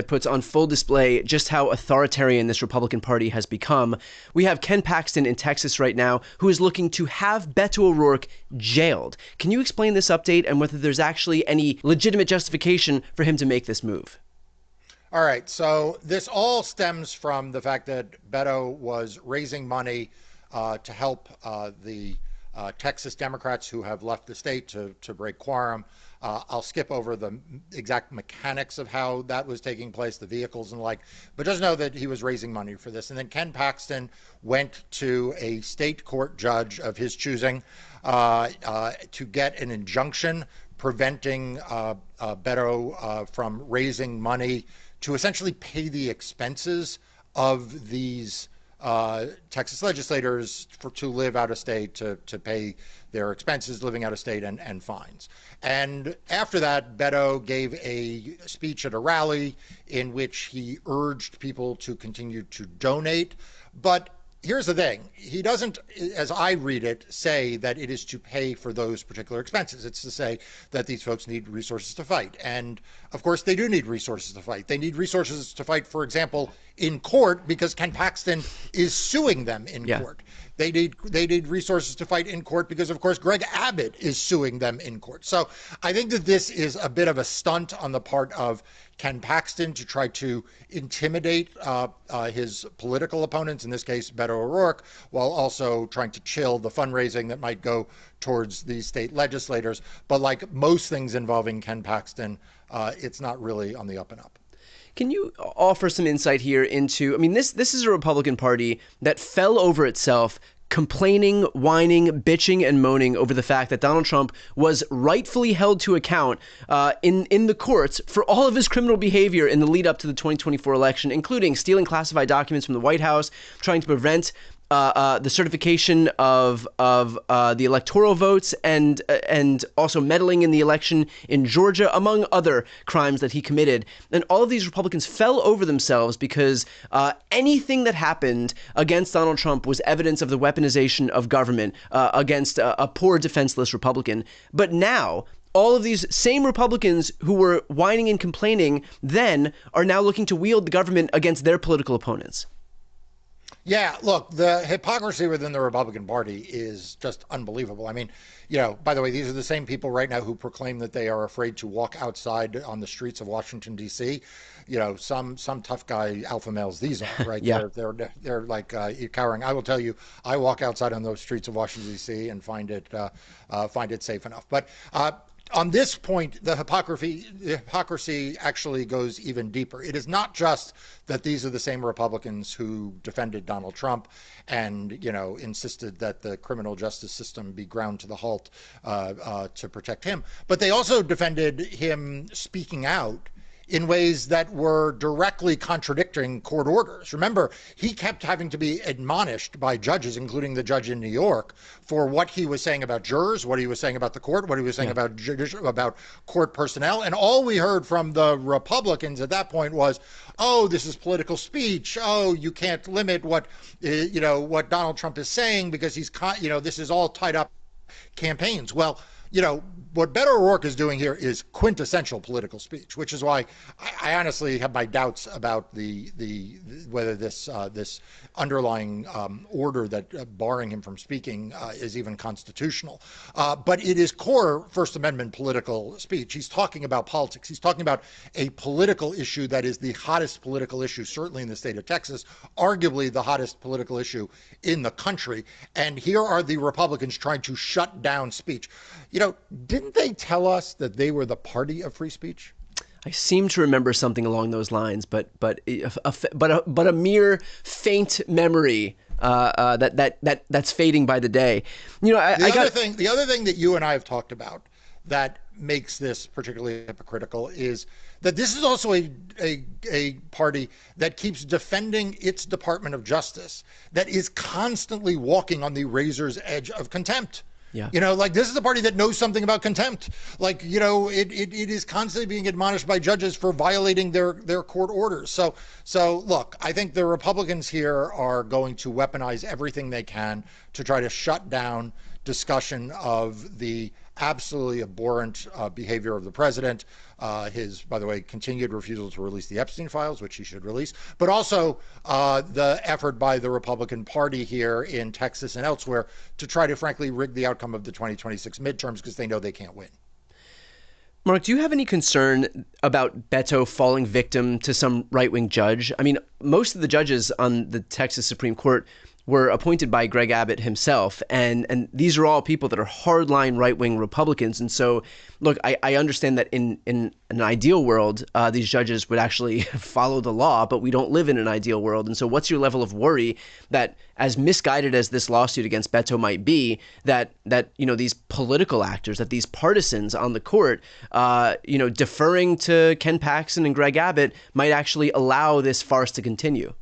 It puts on full display just how authoritarian this Republican Party has become. We have Ken Paxton in Texas right now, who is looking to have Beto O'Rourke jailed. Can you explain this update and whether there's actually any legitimate justification for him to make this move? All right, so this all stems from the fact that Beto was raising money to help the Texas Democrats who have left the state to break quorum. I'll skip over the exact mechanics of how that was taking place, the vehicles and the like, but just know that he was raising money for this. And then Ken Paxton went to a state court judge of his choosing to get an injunction preventing Beto from raising money to essentially pay the expenses of these Texas legislators to live out of state, to pay their expenses living out of state and fines. And after that, Beto gave a speech at a rally in which he urged people to continue to donate. But here's the thing. He doesn't, as I read it, say that it is to pay for those particular expenses. It's to say that these folks need resources to fight. And of course, they do need resources to fight. They need resources to fight, for example, in court, because Ken Paxton is suing them in court. They need resources to fight in court because, of course, Greg Abbott is suing them in court. So I think that this is a bit of a stunt on the part of Ken Paxton to try to intimidate his political opponents, in this case, Beto O'Rourke, while also trying to chill the fundraising that might go towards these state legislators. But like most things involving Ken Paxton, it's not really on the up and up. Can you offer some insight here into, I mean, this is a Republican Party that fell over itself, complaining, whining, bitching, and moaning over the fact that Donald Trump was rightfully held to account in the courts for all of his criminal behavior in the lead up to the 2024 election, including stealing classified documents from the White House, trying to prevent the certification of the electoral votes, and also meddling in the election in Georgia, among other crimes that he committed. And all of these Republicans fell over themselves because anything that happened against Donald Trump was evidence of the weaponization of government against a poor, defenseless Republican. But now, all of these same Republicans who were whining and complaining then are now looking to wield the government against their political opponents. Yeah, look, the hypocrisy within the Republican Party is just unbelievable. I mean, you know, by the way, these are the same people right now who proclaim that they are afraid to walk outside on the streets of Washington, D.C. You know, some tough guy alpha males these are, right? Yeah. They're like cowering. I will tell you, I walk outside on those streets of Washington, D.C. and find it safe enough. But on this point, the hypocrisy actually goes even deeper. It is not just that these are the same Republicans who defended Donald Trump and, you know, insisted that the criminal justice system be ground to the halt to protect him, but they also defended him speaking out in ways that were directly contradicting court orders. Remember, he kept having to be admonished by judges, including the judge in New York, for what he was saying about jurors, what he was saying about the court, what he was saying about court personnel. And all we heard from the Republicans at that point was, oh, this is political speech. Oh, you can't limit what Donald Trump is saying because this is all tied up campaigns. Well, you know, what Beto O'Rourke is doing here is quintessential political speech, which is why I honestly have my doubts about whether this underlying order that barring him from speaking is even constitutional. But it is core First Amendment political speech. He's talking about politics. He's talking about a political issue that is the hottest political issue, certainly in the state of Texas, arguably the hottest political issue in the country. And here are the Republicans trying to shut down speech. You know, didn't they tell us that they were the party of free speech? I seem to remember something along those lines, but a mere faint memory that's fading by the day. You know, the other thing that you and I have talked about that makes this particularly hypocritical is that this is also a party that keeps defending its Department of Justice, that is constantly walking on the razor's edge of contempt. Yeah. You know, like, this is a party that knows something about contempt. Like, you know, it is constantly being admonished by judges for violating their court orders. So look, I think the Republicans here are going to weaponize everything they can to try to shut down discussion of the absolutely abhorrent behavior of the president, his, by the way, continued refusal to release the Epstein files, which he should release, but also the effort by the Republican Party here in Texas and elsewhere to try to, frankly, rig the outcome of the 2026 midterms because they know they can't win. Mark, do you have any concern about Beto falling victim to some right-wing judge? I mean, most of the judges on the Texas Supreme Court were appointed by Greg Abbott himself, and these are all people that are hardline right-wing Republicans. And so, look, I understand that in an ideal world, these judges would actually follow the law, but we don't live in an ideal world. And so what's your level of worry that, as misguided as this lawsuit against Beto might be, that these political actors, that these partisans on the court, deferring to Ken Paxton and Greg Abbott might actually allow this farce to continue?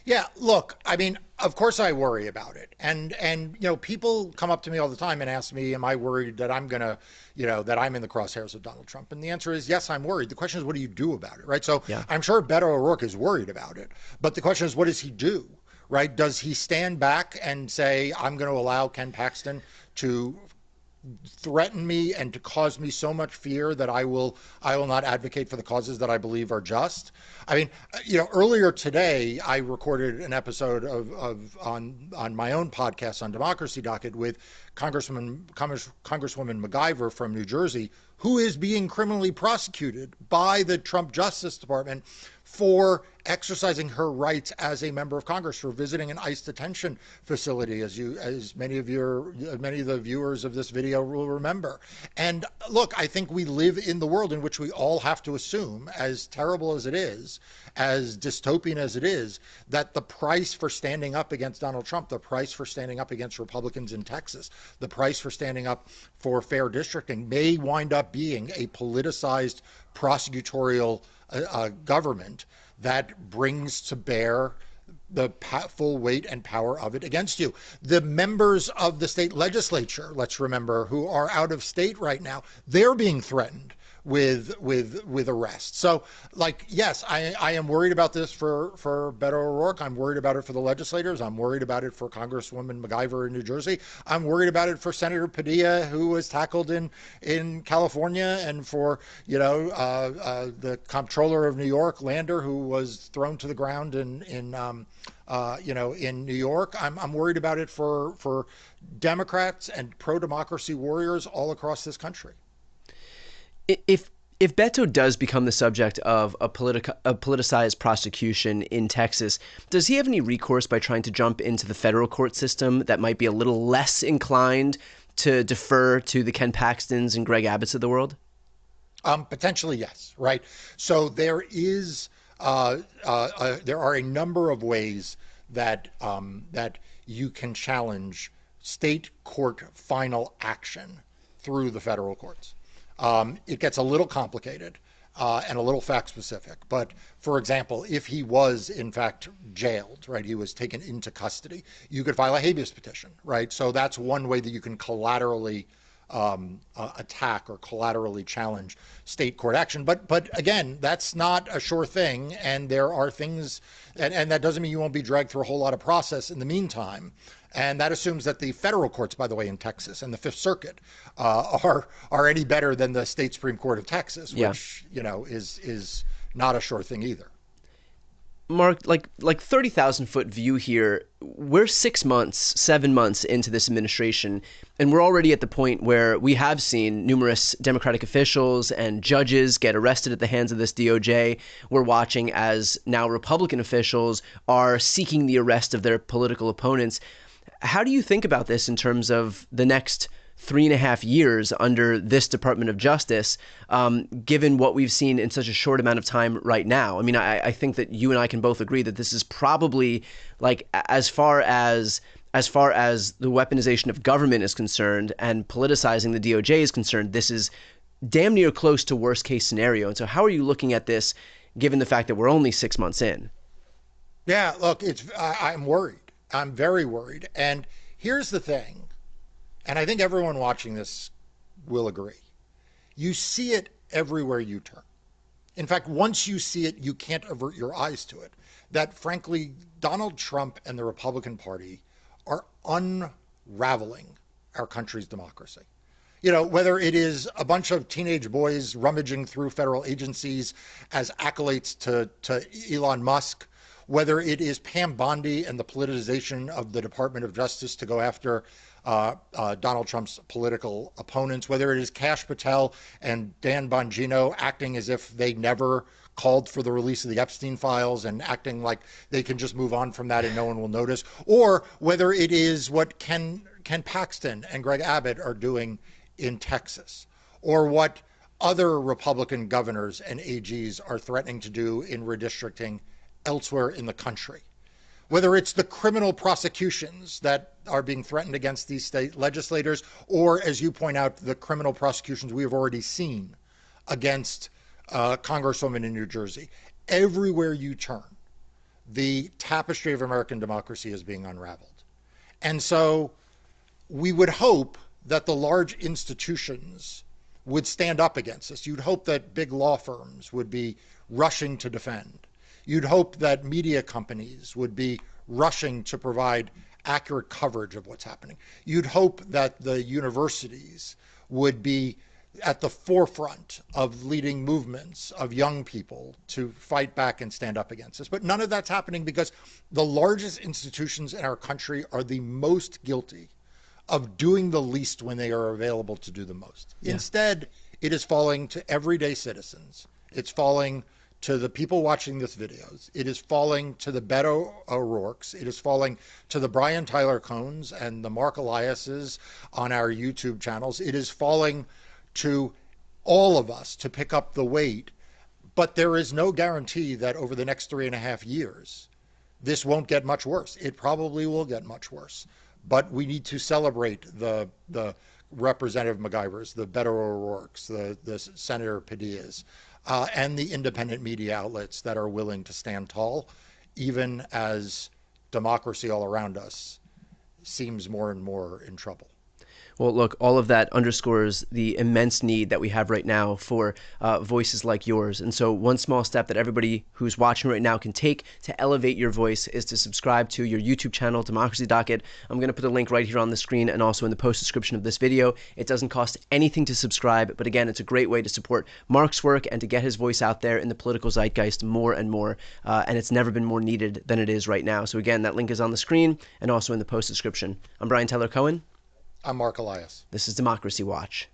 Yeah, look, I mean, of course I worry about it. And people come up to me all the time and ask me, am I worried that I'm going to, that I'm in the crosshairs of Donald Trump? And the answer is, yes, I'm worried. The question is, what do you do about it, right? So yeah. I'm sure Beto O'Rourke is worried about it. But the question is, what does he do, right? Does he stand back and say, I'm going to allow Ken Paxton to threaten me and to cause me so much fear that I will not advocate for the causes that I believe are just? I mean, earlier today I recorded an episode on my own podcast on Democracy Docket with Congresswoman MacIver from New Jersey, who is being criminally prosecuted by the Trump Justice Department for exercising her rights as a member of Congress, for visiting an ICE detention facility, as many of the viewers of this video will remember. And look, I think we live in the world in which we all have to assume, as terrible as it is, as dystopian as it is, that the price for standing up against Donald Trump, the price for standing up against Republicans in Texas, the price for standing up for fair districting may wind up being a politicized prosecutorial government that brings to bear the full weight and power of it against you. The members of the state legislature, let's remember, who are out of state right now, they're being threatened with arrest. So, yes, I am worried about this for Beto O'Rourke. I'm worried about it for the legislators. I'm worried about it for Congresswoman MacIver in New Jersey. I'm worried about it for Senator Padilla, who was tackled in California, and for the comptroller of New York, Lander, who was thrown to the ground in New York. I'm worried about it for Democrats and pro-democracy warriors all across this country. If Beto does become the subject of a politicized prosecution in Texas, does he have any recourse by trying to jump into the federal court system that might be a little less inclined to defer to the Ken Paxtons and Greg Abbotts of the world? Potentially, yes. Right. So there are a number of ways that you can challenge state court final action through the federal courts. It gets a little complicated and a little fact specific. But for example, if he was in fact jailed, right, he was taken into custody, you could file a habeas petition, right? So that's one way that you can collaterally attack or collaterally challenge state court action. But again, that's not a sure thing. And there are things, and that doesn't mean you won't be dragged through a whole lot of process in the meantime. And that assumes that the federal courts, by the way, in Texas and the Fifth Circuit are any better than the state Supreme Court of Texas, which, is not a sure thing either. Mark, like 30,000-foot view here, we're 7 months into this administration, and we're already at the point where we have seen numerous Democratic officials and judges get arrested at the hands of this DOJ. We're watching as now Republican officials are seeking the arrest of their political opponents. How do you think about this in terms of the next 3.5 years under this Department of Justice, given what we've seen in such a short amount of time right now? I mean, I think that you and I can both agree that this is probably, like, as far as the weaponization of government is concerned and politicizing the DOJ is concerned, this is damn near close to worst case scenario. And so how are you looking at this, given the fact that we're only 6 months in? Yeah, look, I'm worried. I'm very worried. And here's the thing. And I think everyone watching this will agree. You see it everywhere you turn. In fact, once you see it, you can't avert your eyes to it. That, frankly, Donald Trump and the Republican Party are unraveling our country's democracy. whether it is a bunch of teenage boys rummaging through federal agencies as acolytes to Elon Musk, whether it is Pam Bondi and the politicization of the Department of Justice to go after Donald Trump's political opponents, whether it is Kash Patel and Dan Bongino acting as if they never called for the release of the Epstein files and acting like they can just move on from that and no one will notice, or whether it is what Ken Paxton and Greg Abbott are doing in Texas, or what other Republican governors and AGs are threatening to do in redistricting elsewhere in the country. Whether it's the criminal prosecutions that are being threatened against these state legislators, or, as you point out, the criminal prosecutions we have already seen against Congresswoman in New Jersey. Everywhere you turn, the tapestry of American democracy is being unraveled. And so we would hope that the large institutions would stand up against this. You'd hope that big law firms would be rushing to defend. You'd hope that media companies would be rushing to provide accurate coverage of what's happening. You'd hope that the universities would be at the forefront of leading movements of young people to fight back and stand up against this. But none of that's happening because the largest institutions in our country are the most guilty of doing the least when they are available to do the most. Yeah. Instead, it is falling to everyday citizens. It's falling to the people watching this videos. It is falling to the Beto O'Rourkes. It is falling to the Brian Tyler Cohens and the Marc Eliases on our YouTube channels. It is falling to all of us to pick up the weight. But there is no guarantee that over the next 3.5 years, this won't get much worse. It probably will get much worse. But we need to celebrate the Representative MacGyvers, the Beto O'Rourkes, the Senator Padillas, and the independent media outlets that are willing to stand tall, even as democracy all around us seems more and more in trouble. Well, look, all of that underscores the immense need that we have right now for voices like yours. And so one small step that everybody who's watching right now can take to elevate your voice is to subscribe to your YouTube channel, Democracy Docket. I'm going to put a link right here on the screen and also in the post description of this video. It doesn't cost anything to subscribe, but again, it's a great way to support Marc's work and to get his voice out there in the political zeitgeist more and more. And it's never been more needed than it is right now. So again, that link is on the screen and also in the post description. I'm Brian Tyler Cohen. I'm Marc Elias. This is Democracy Watch.